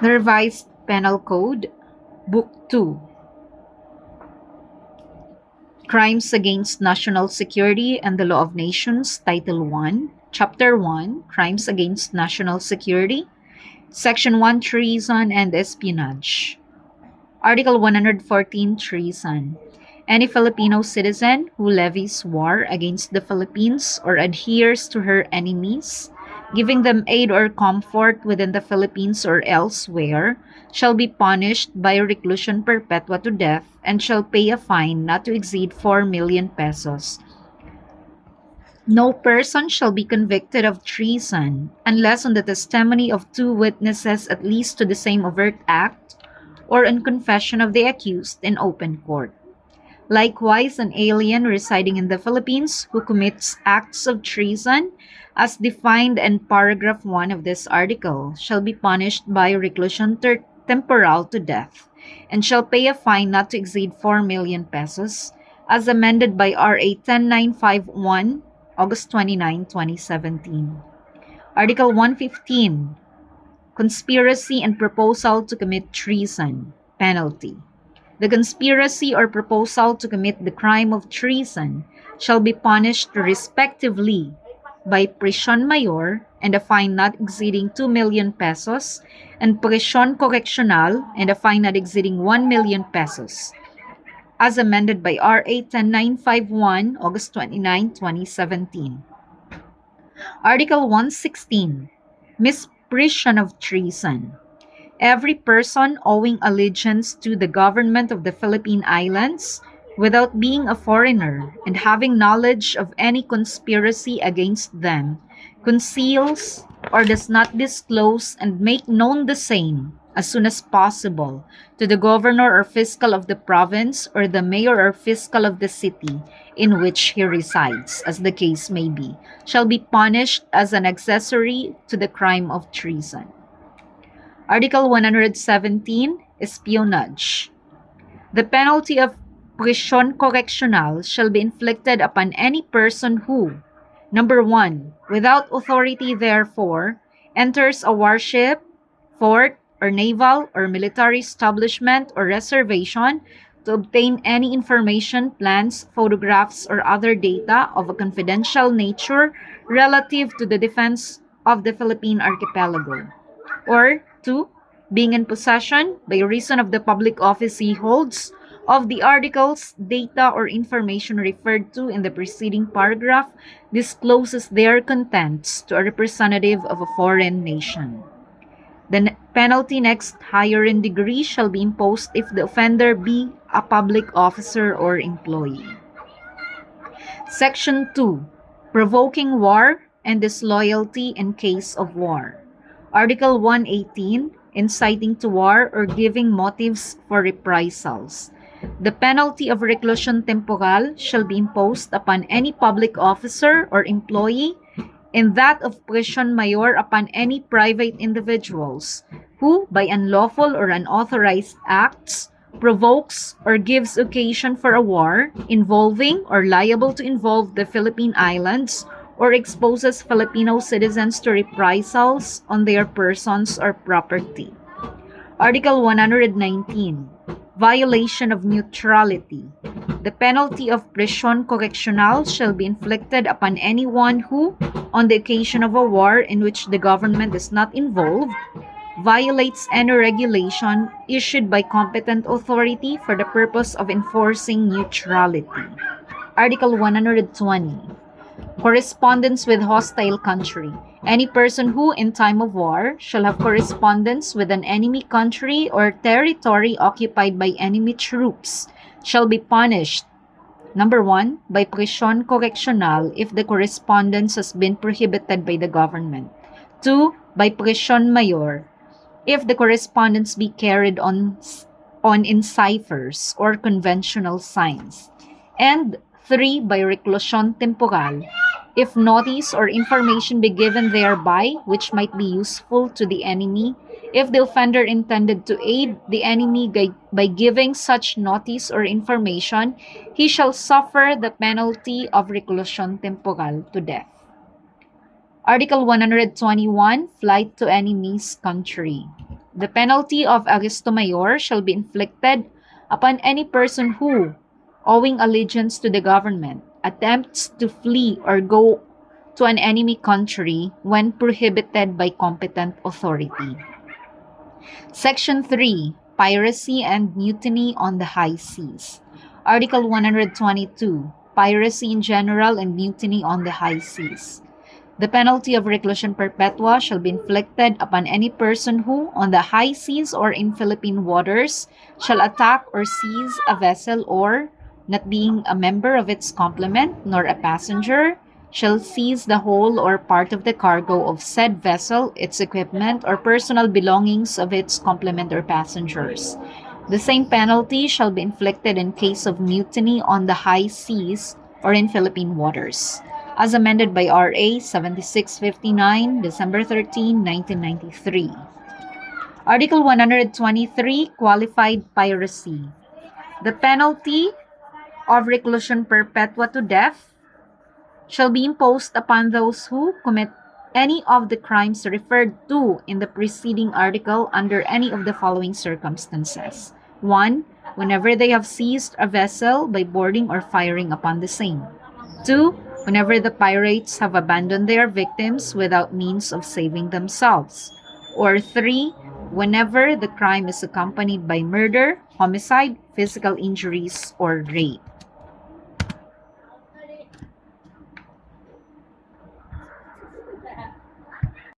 The Revised Penal Code, Book 2, Crimes Against National Security and the Law of Nations, Title 1, Chapter 1, Crimes Against National Security, Section 1, Treason and Espionage. Article 114, Treason. Any Filipino citizen who levies war against the Philippines or adheres to her enemies, giving them aid or comfort within the Philippines or elsewhere, shall be punished by reclusion perpetua to death and shall pay a fine not to exceed 4 million pesos. No person shall be convicted of treason unless on the testimony of 2 witnesses at least to the same overt act or on confession of the accused in open court. Likewise, an alien residing in the Philippines who commits acts of treason, as defined in paragraph 1 of this article, shall be punished by reclusion temporal to death, and shall pay a fine not to exceed 4 million pesos, as amended by RA 10951, August 29, 2017. Article 115, Conspiracy and Proposal to Commit Treason, Penalty. The conspiracy or proposal to commit the crime of treason shall be punished respectively by prisión mayor and a fine not exceeding 2 million pesos and prisión correccional and a fine not exceeding 1 million pesos, as amended by RA 10951, August 29, 2017. Article 116, Misprision of Treason. Every person owing allegiance to the government of the Philippine Islands, without being a foreigner and having knowledge of any conspiracy against them, conceals or does not disclose and make known the same as soon as possible to the governor or fiscal of the province or the mayor or fiscal of the city in which he resides, as the case may be, shall be punished as an accessory to the crime of treason. Article 117, Espionage. The penalty of prisión correccional shall be inflicted upon any person who, number 1, without authority therefore, enters a warship, fort, or naval or military establishment or reservation to obtain any information, plans, photographs, or other data of a confidential nature relative to the defense of the Philippine archipelago. Or 2, being in possession, by reason of the public office he holds, of the articles, data, or information referred to in the preceding paragraph, discloses their contents to a representative of a foreign nation. The penalty next higher in degree shall be imposed if the offender be a public officer or employee. Section 2. Provoking war and disloyalty in case of war. Article 118, Inciting to war or giving motives for reprisals. The penalty of reclusion temporal shall be imposed upon any public officer or employee, and that of prisión mayor upon any private individuals who, by unlawful or unauthorized acts, provokes or gives occasion for a war involving or liable to involve the Philippine Islands or exposes Filipino citizens to reprisals on their persons or property. Article 119, Violation of Neutrality. The penalty of prisión correccional shall be inflicted upon anyone who, on the occasion of a war in which the government is not involved, violates any regulation issued by competent authority for the purpose of enforcing neutrality. Article 120, Correspondence with hostile country. Any person who, in time of war, shall have correspondence with an enemy country or territory occupied by enemy troops shall be punished, number 1, by prisión correccional if the correspondence has been prohibited by the government. 2, by prisión mayor if the correspondence be carried on in ciphers or conventional signs. And 3, by reclusión temporal if notice or information be given thereby which might be useful to the enemy, if the offender intended to aid the enemy by giving such notice or information, he shall suffer the penalty of reclusión temporal to death. Article 121, Flight to enemy's country. The penalty of Augusto Mayor shall be inflicted upon any person who, owing allegiance to the government, attempts to flee or go to an enemy country when prohibited by competent authority. Section 3. Piracy and Mutiny on the High Seas. Article 122. Piracy in general and mutiny on the high seas. The penalty of reclusion perpetua shall be inflicted upon any person who, on the high seas or in Philippine waters, shall attack or seize a vessel or, not being a member of its complement nor a passenger, shall seize the whole or part of the cargo of said vessel, its equipment, or personal belongings of its complement or passengers. The same penalty shall be inflicted in case of mutiny on the high seas or in Philippine waters, as amended by RA 7659, December 13, 1993. Article 123, Qualified Piracy. The penalty of reclusion perpetua to death shall be imposed upon those who commit any of the crimes referred to in the preceding article under any of the following circumstances. 1. Whenever they have seized a vessel by boarding or firing upon the same. 2. Whenever the pirates have abandoned their victims without means of saving themselves. Or 3. Whenever the crime is accompanied by murder, homicide, physical injuries, or rape.